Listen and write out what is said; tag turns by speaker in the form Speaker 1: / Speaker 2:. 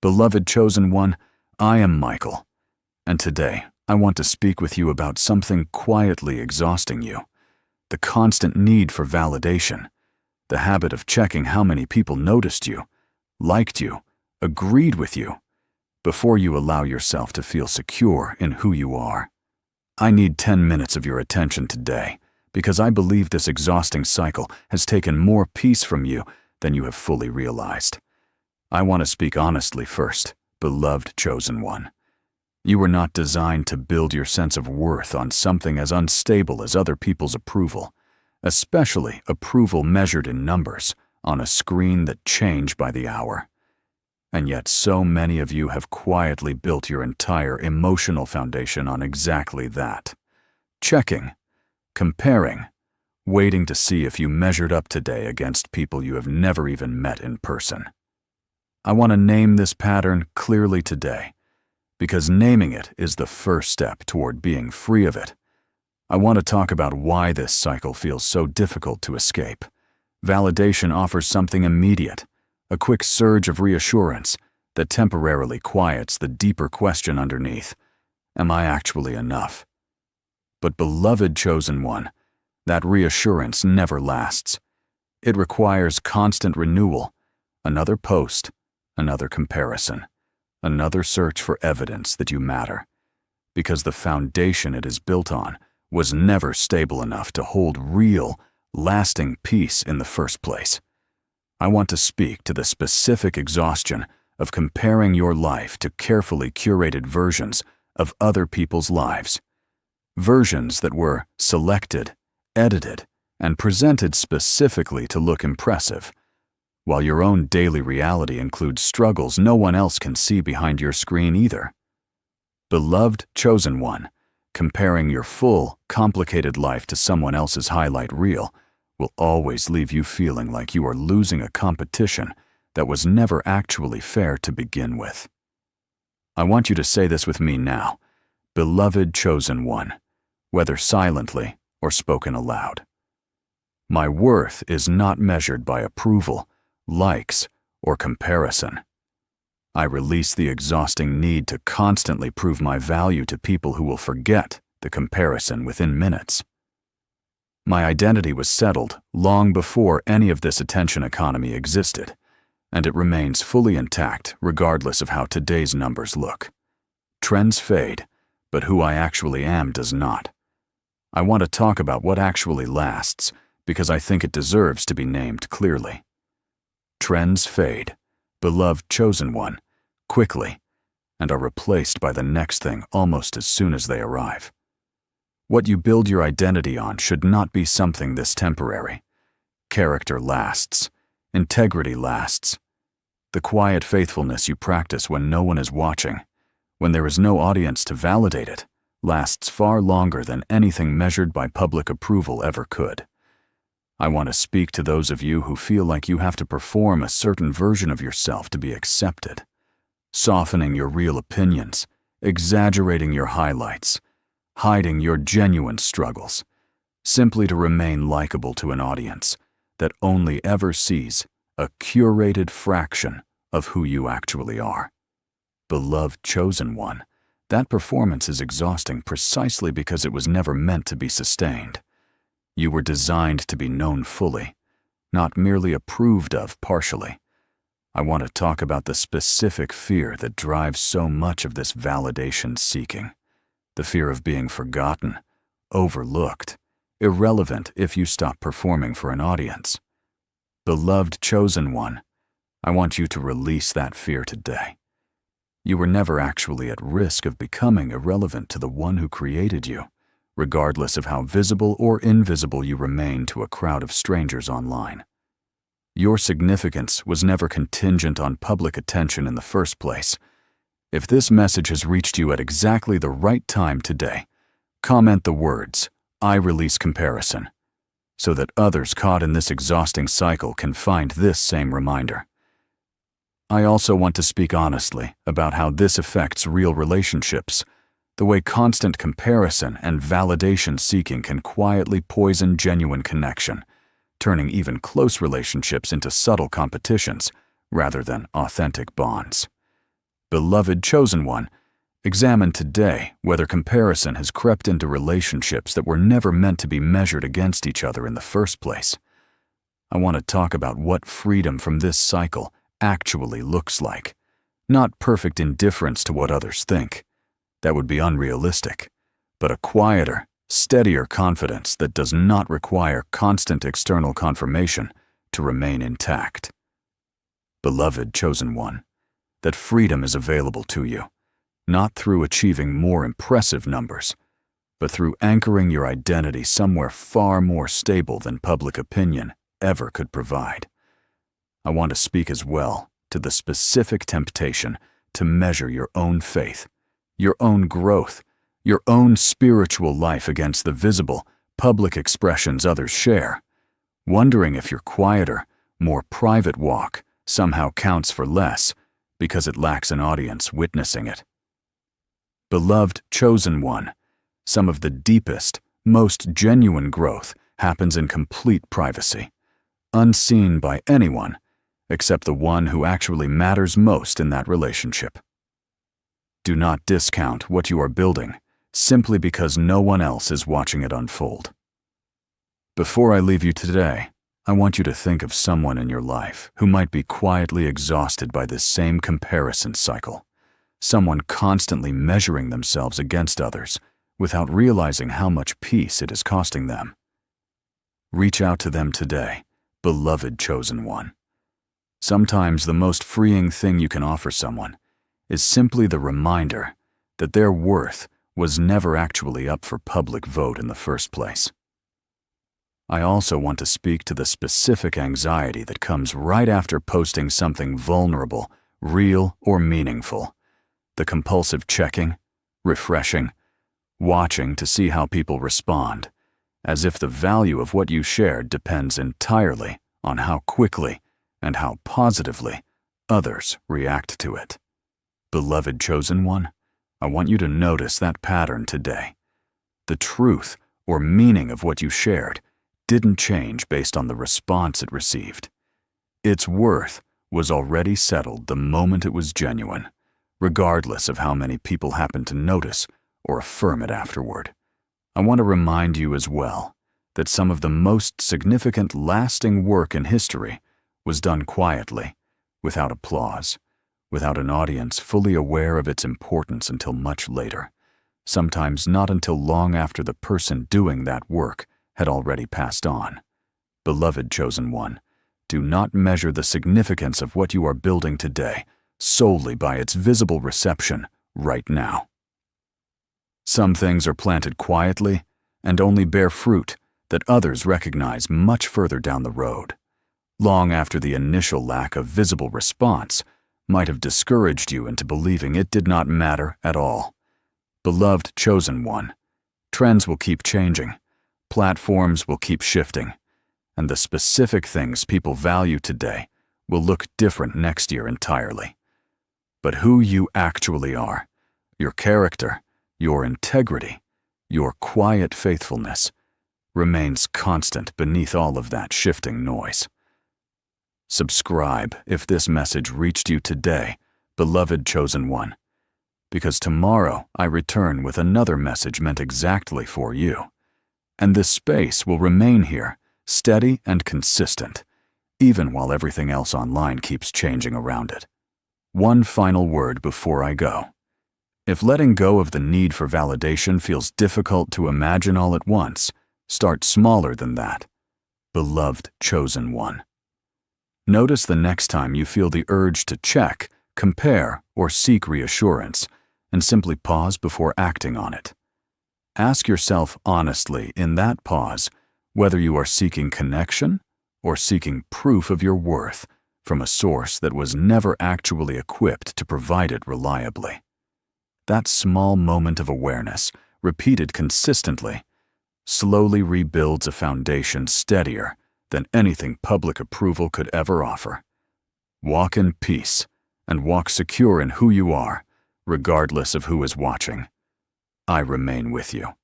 Speaker 1: Beloved chosen one, I am Michael, and today I want to speak with you about something quietly exhausting you: the constant need for validation, the habit of checking how many people noticed you, liked you, agreed with you, before you allow yourself to feel secure in who you are. I need 10 minutes of your attention today, because I believe this exhausting cycle has taken more peace from you than you have fully realized. I want to speak honestly first, beloved chosen one. You were not designed to build your sense of worth on something as unstable as other people's approval, especially approval measured in numbers on a screen that change by the hour. And yet so many of you have quietly built your entire emotional foundation on exactly that. Checking, comparing, waiting to see if you measured up today against people you have never even met in person. I want to name this pattern clearly today, because naming it is the first step toward being free of it. I want to talk about why this cycle feels so difficult to escape. Validation offers something immediate, a quick surge of reassurance that temporarily quiets the deeper question underneath: am I actually enough? But beloved chosen one, that reassurance never lasts. It requires constant renewal, another post, another comparison, another search for evidence that you matter, because the foundation it is built on was never stable enough to hold real, lasting peace in the first place. I want to speak to the specific exhaustion of comparing your life to carefully curated versions of other people's lives. Versions that were selected, edited, and presented specifically to look impressive, while your own daily reality includes struggles no one else can see behind your screen either. Beloved chosen one, comparing your full, complicated life to someone else's highlight reel will always leave you feeling like you are losing a competition that was never actually fair to begin with. I want you to say this with me now: beloved chosen one, whether silently or spoken aloud. My worth is not measured by approval, likes, or comparison. I release the exhausting need to constantly prove my value to people who will forget the comparison within minutes. My identity was settled long before any of this attention economy existed, and it remains fully intact regardless of how today's numbers look. Trends fade, but who I actually am does not. I want to talk about what actually lasts, because I think it deserves to be named clearly. Trends fade, beloved chosen one, quickly, and are replaced by the next thing almost as soon as they arrive. What you build your identity on should not be something this temporary. Character lasts. Integrity lasts. The quiet faithfulness you practice when no one is watching, when there is no audience to validate it, lasts far longer than anything measured by public approval ever could. I want to speak to those of you who feel like you have to perform a certain version of yourself to be accepted, softening your real opinions, exaggerating your highlights, hiding your genuine struggles, simply to remain likable to an audience that only ever sees a curated fraction of who you actually are. Beloved chosen one, that performance is exhausting precisely because it was never meant to be sustained. You were designed to be known fully, not merely approved of partially. I want to talk about the specific fear that drives so much of this validation seeking. The fear of being forgotten, overlooked, irrelevant if you stop performing for an audience. Beloved chosen one, I want you to release that fear today. You were never actually at risk of becoming irrelevant to the one who created you, regardless of how visible or invisible you remain to a crowd of strangers online. Your significance was never contingent on public attention in the first place. If this message has reached you at exactly the right time today, comment the words, "I release comparison," so that others caught in this exhausting cycle can find this same reminder. I also want to speak honestly about how this affects real relationships, the way constant comparison and validation seeking can quietly poison genuine connection, turning even close relationships into subtle competitions rather than authentic bonds. Beloved chosen one, examine today whether comparison has crept into relationships that were never meant to be measured against each other in the first place. I want to talk about what freedom from this cycle actually looks like. Not perfect indifference to what others think. That would be unrealistic. But a quieter, steadier confidence that does not require constant external confirmation to remain intact. Beloved chosen one, that freedom is available to you, not through achieving more impressive numbers, but through anchoring your identity somewhere far more stable than public opinion ever could provide. I want to speak as well to the specific temptation to measure your own faith, your own growth, your own spiritual life against the visible, public expressions others share, wondering if your quieter, more private walk somehow counts for less because it lacks an audience witnessing it. Beloved chosen one, some of the deepest, most genuine growth happens in complete privacy, unseen by anyone except the one who actually matters most in that relationship. Do not discount what you are building simply because no one else is watching it unfold. Before I leave you today, I want you to think of someone in your life who might be quietly exhausted by this same comparison cycle, someone constantly measuring themselves against others without realizing how much peace it is costing them. Reach out to them today, beloved chosen one. Sometimes the most freeing thing you can offer someone is simply the reminder that their worth was never actually up for public vote in the first place. I also want to speak to the specific anxiety that comes right after posting something vulnerable, real, or meaningful. The compulsive checking, refreshing, watching to see how people respond, as if the value of what you shared depends entirely on how quickly and how positively others react to it. Beloved chosen one, I want you to notice that pattern today. The truth or meaning of what you shared didn't change based on the response it received. Its worth was already settled the moment it was genuine, regardless of how many people happened to notice or affirm it afterward. I want to remind you as well that some of the most significant lasting work in history was done quietly, without applause, without an audience fully aware of its importance until much later, sometimes not until long after the person doing that work had already passed on. Beloved chosen one, do not measure the significance of what you are building today solely by its visible reception right now. Some things are planted quietly and only bear fruit that others recognize much further down the road, long after the initial lack of visible response might have discouraged you into believing it did not matter at all. Beloved chosen one, trends will keep changing, platforms will keep shifting, and the specific things people value today will look different next year entirely. But who you actually are, your character, your integrity, your quiet faithfulness, remains constant beneath all of that shifting noise. Subscribe if this message reached you today, beloved chosen one, because tomorrow I return with another message meant exactly for you. And this space will remain here, steady and consistent, even while everything else online keeps changing around it. One final word before I go. If letting go of the need for validation feels difficult to imagine all at once, start smaller than that. Beloved chosen one. Notice the next time you feel the urge to check, compare, or seek reassurance, and simply pause before acting on it. Ask yourself honestly in that pause whether you are seeking connection or seeking proof of your worth from a source that was never actually equipped to provide it reliably. That small moment of awareness, repeated consistently, slowly rebuilds a foundation steadier than anything public approval could ever offer. Walk in peace and walk secure in who you are, regardless of who is watching. I remain with you.